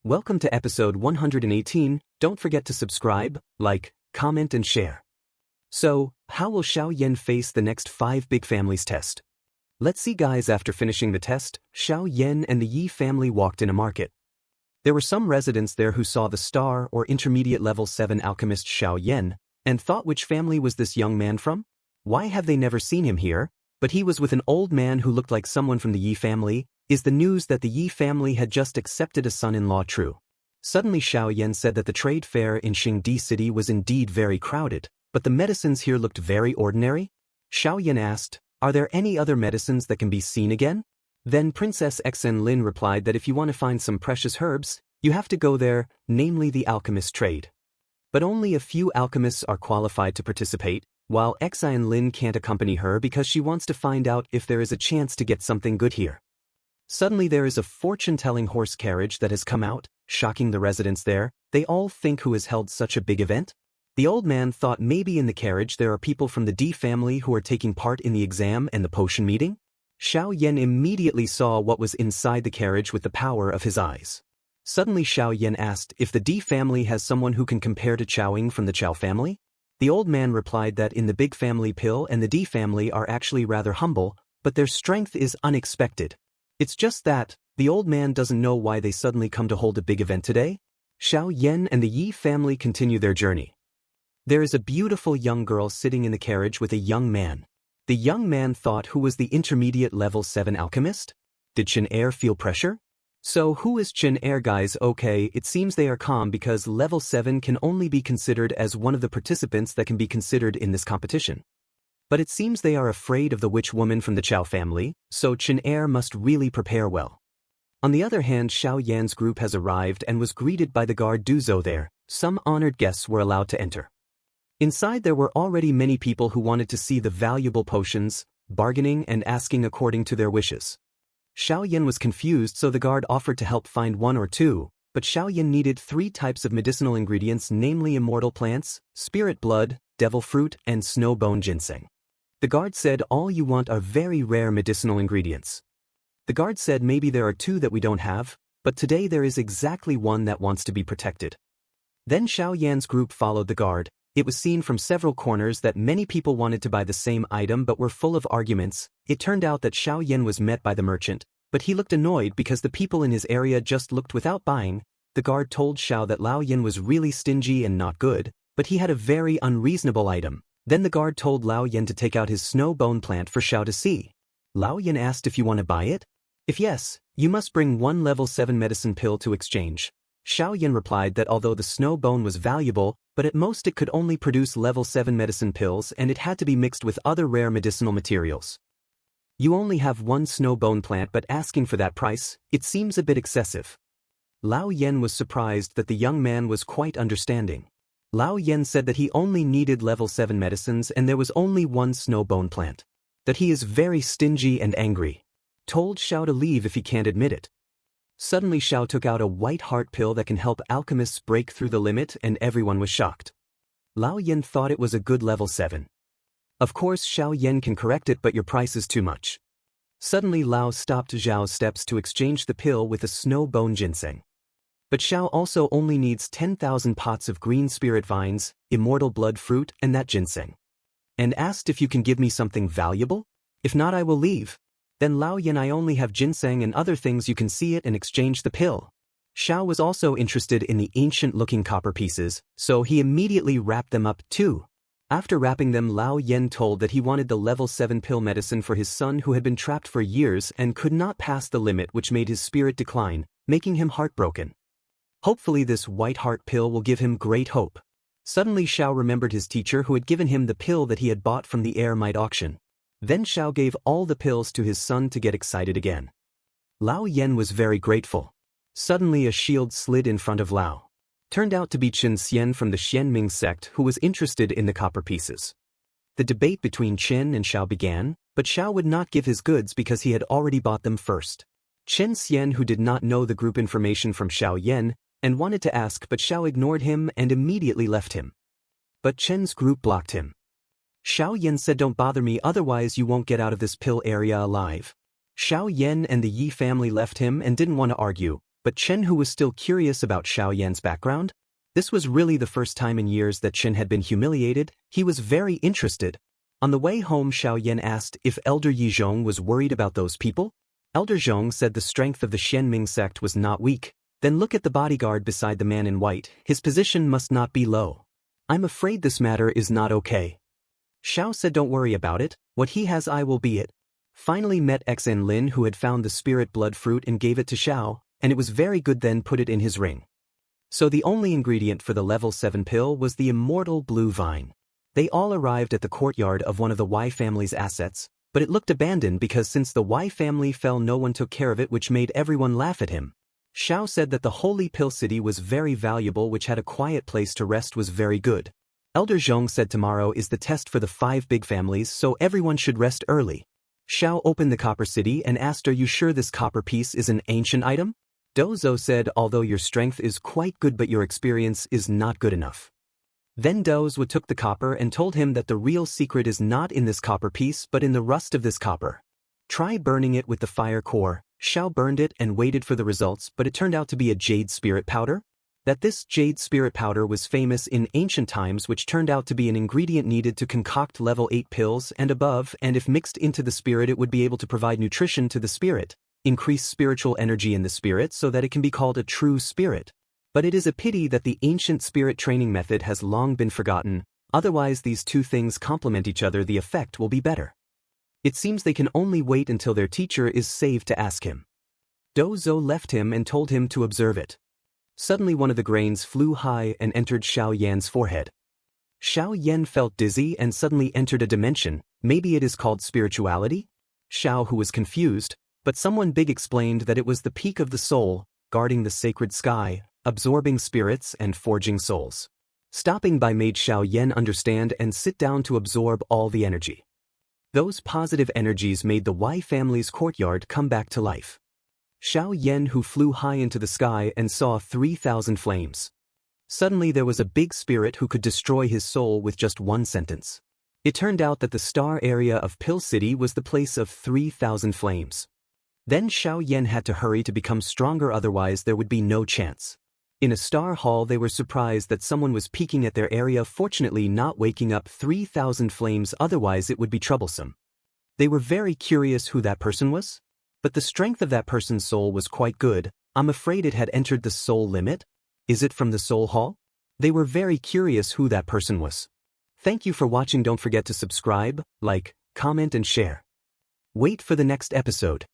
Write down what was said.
Welcome to episode 118. Don't forget to subscribe, like, comment and share. So, how will Xiaoyan face the next 5 big families test? Let's see guys. After finishing the test, Xiaoyan and the Yi family walked in a market. There were some residents there who saw the star or intermediate level 7 alchemist Xiaoyan and thought, which family was this young man from? Why have they never seen him here? But he was with an old man who looked like someone from the Yi family. Is the news that the Yi family had just accepted a son-in-law true? Suddenly Xiaoyan said that the trade fair in Xingdi city was indeed very crowded, but the medicines here looked very ordinary. Xiaoyan asked, are there any other medicines that can be seen again? Then Princess Xen Lin replied that if you want to find some precious herbs, you have to go there, namely the alchemist trade. But only a few alchemists are qualified to participate, while Xen Lin can't accompany her because she wants to find out if there is a chance to get something good here. Suddenly there is a fortune-telling horse carriage that has come out, shocking the residents there. They all think, who has held such a big event? The old man thought maybe in the carriage there are people from the D family who are taking part in the exam and the potion meeting. Xiaoyan immediately saw what was inside the carriage with the power of his eyes. Suddenly Xiaoyan asked if the D family has someone who can compare to Xiaoying from the Xiao family. The old man replied that in the big family pill and the D family are actually rather humble, but their strength is unexpected. It's just that, the old man doesn't know why they suddenly come to hold a big event today. Xiaoyan and the Yi family continue their journey. There is a beautiful young girl sitting in the carriage with a young man. The young man thought, who was the intermediate level 7 alchemist? Did Chen Xian feel pressure? So who is Chen Xian guys? Okay, it seems they are calm because level 7 can only be considered as one of the participants that can be considered in this competition. But it seems they are afraid of the witch woman from the Xiao family, so Chen Xian must really prepare well. On the other hand, Xiaoyan's group has arrived and was greeted by the guard Duzo there. Some honored guests were allowed to enter. Inside there were already many people who wanted to see the valuable potions, bargaining and asking according to their wishes. Xiaoyan was confused, so the guard offered to help find 1 or 2, but Xiaoyan needed 3 types of medicinal ingredients, namely immortal plants, spirit blood, devil fruit, and snow bone ginseng. The guard said all you want are very rare medicinal ingredients. The guard said maybe there are 2 that we don't have, but today there is exactly 1 that wants to be protected. Then Xiaoyan's group followed the guard. It was seen from several corners that many people wanted to buy the same item but were full of arguments. It turned out that Xiaoyan was met by the merchant, but he looked annoyed because the people in his area just looked without buying. The guard told Xiao that Xiaoyan was really stingy and not good, but he had a very unreasonable item. Then the guard told Xiaoyan to take out his snow bone plant for Xiao to see. Xiaoyan asked if you want to buy it? If yes, you must bring 1 level 7 medicine pill to exchange. Xiaoyan replied that although the snow bone was valuable, but at most it could only produce level 7 medicine pills and it had to be mixed with other rare medicinal materials. You only have 1 snow bone plant, but asking for that price, it seems a bit excessive. Xiaoyan was surprised that the young man was quite understanding. Xiaoyan said that he only needed level 7 medicines and there was only 1 snow bone plant. That he is very stingy and angry. Told Xiao to leave if he can't admit it. Suddenly Xiao took out a white heart pill that can help alchemists break through the limit, and everyone was shocked. Xiaoyan thought it was a good level 7. Of course Xiaoyan can correct it, but your price is too much. Suddenly Lao stopped Xiao's steps to exchange the pill with a snow bone ginseng. But Xiao also only needs 10,000 pots of green spirit vines, immortal blood fruit, and that ginseng. And asked if you can give me something valuable? If not, I will leave. Then Xiaoyan, I only have ginseng and other things, you can see it and exchange the pill. Xiao was also interested in the ancient-looking copper pieces, so he immediately wrapped them up too. After wrapping them, Xiaoyan told that he wanted the level 7 pill medicine for his son who had been trapped for years and could not pass the limit, which made his spirit decline, making him heartbroken. Hopefully this white heart pill will give him great hope. Suddenly Xiao remembered his teacher who had given him the pill that he had bought from the air might auction. Then Xiao gave all the pills to his son to get excited again. Xiaoyan was very grateful. Suddenly a shield slid in front of Lao. Turned out to be Chen Xian from the Xianming sect, who was interested in the copper pieces. The debate between Chen and Xiao began, but Xiao would not give his goods because he had already bought them first. Chen Xian, who did not know the group information from Xiaoyan, and wanted to ask, but Xiao ignored him and immediately left him. But Chen's group blocked him. Xiaoyan said, don't bother me, otherwise you won't get out of this pill area alive. Xiaoyan and the Yi family left him and didn't want to argue, but Chen, who was still curious about Xiaoyan's background, this was really the first time in years that Chen had been humiliated. He was very interested. On the way home, Xiaoyan asked if Elder Yizhong was worried about those people. Elder Zhong said the strength of the Xianming sect was not weak. Then look at the bodyguard beside the man in white. His position must not be low. I'm afraid this matter is not okay. Xiao said don't worry about it. What he has I will be it. Finally met Xn Lin, who had found the spirit blood fruit and gave it to Xiao, and it was very good, then put it in his ring. So the only ingredient for the level 7 pill was the immortal blue vine. They all arrived at the courtyard of one of the Y family's assets, but it looked abandoned because since the Y family fell no one took care of it, which made everyone laugh at him. Xiao said that the holy pill city was very valuable, which had a quiet place to rest was very good. Elder Zhong said tomorrow is the test for the 5 big families, so everyone should rest early. Xiao opened the copper city and asked, are you sure this copper piece is an ancient item? Dozo said, although your strength is quite good but your experience is not good enough. Then Dozo took the copper and told him that the real secret is not in this copper piece but in the rust of this copper. Try burning it with the fire core. Xiao burned it and waited for the results, but it turned out to be a jade spirit powder. That this jade spirit powder was famous in ancient times, which turned out to be an ingredient needed to concoct level 8 pills and above, and if mixed into the spirit it would be able to provide nutrition to the spirit, increase spiritual energy in the spirit so that it can be called a true spirit. But it is a pity that the ancient spirit training method has long been forgotten, otherwise these two things complement each other, the effect will be better. It seems they can only wait until their teacher is saved to ask him. Dozo left him and told him to observe it. Suddenly one of the grains flew high and entered Xiaoyan's forehead. Xiaoyan felt dizzy and suddenly entered a dimension. Maybe it is called spirituality? Xiao, who was confused, but someone big explained that it was the peak of the soul, guarding the sacred sky, absorbing spirits and forging souls. Stopping by made Xiaoyan understand and sit down to absorb all the energy. Those positive energies made the Y family's courtyard come back to life. Xiaoyan, who flew high into the sky and saw 3,000 flames. Suddenly there was a big spirit who could destroy his soul with just one sentence. It turned out that the star area of Pill City was the place of 3,000 flames. Then Xiaoyan had to hurry to become stronger, otherwise there would be no chance. In a star hall they were surprised that someone was peeking at their area, fortunately not waking up 3,000 flames, otherwise it would be troublesome. They were very curious who that person was. But the strength of that person's soul was quite good. I'm afraid it had entered the soul limit. Is it from the soul hall? They were very curious who that person was. Thank you for watching. Don't forget to subscribe, like, comment and share. Wait for the next episode.